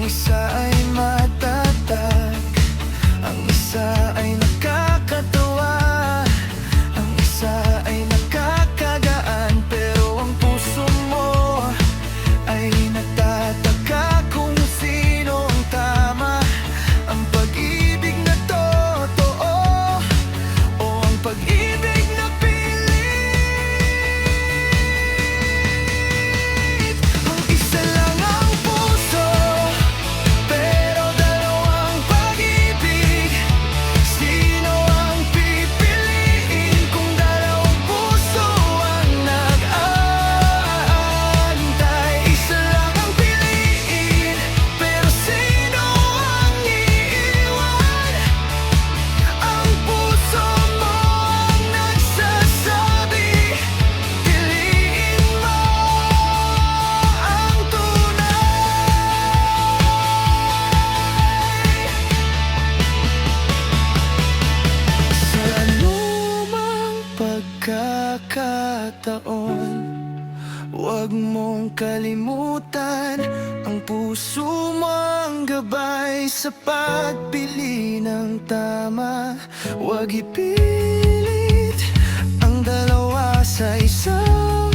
isa ay matatag, ang isa ay nakakatawa, ang isa ay nakakagaan. Pero ang puso mo ay nagtataka kung sino ang tama, ang pag-ibig na totoo o ang pag-ibig na pilit. Ang isa lang ang puso, pero dalawang pag-ibig. Sino ang pipiliin kung dalawang puso ang nag-aantay? Isa lang ang piliin, pero sino ang iiwan? Ang puso mo ang nagsasabi, piliin mo ang tunay. Sa anumang pagkakataon, huwag mong kalimutan, ang puso mo ang gabay sa pagpili ng tama. Huwag ipilit ang dalawa sa isang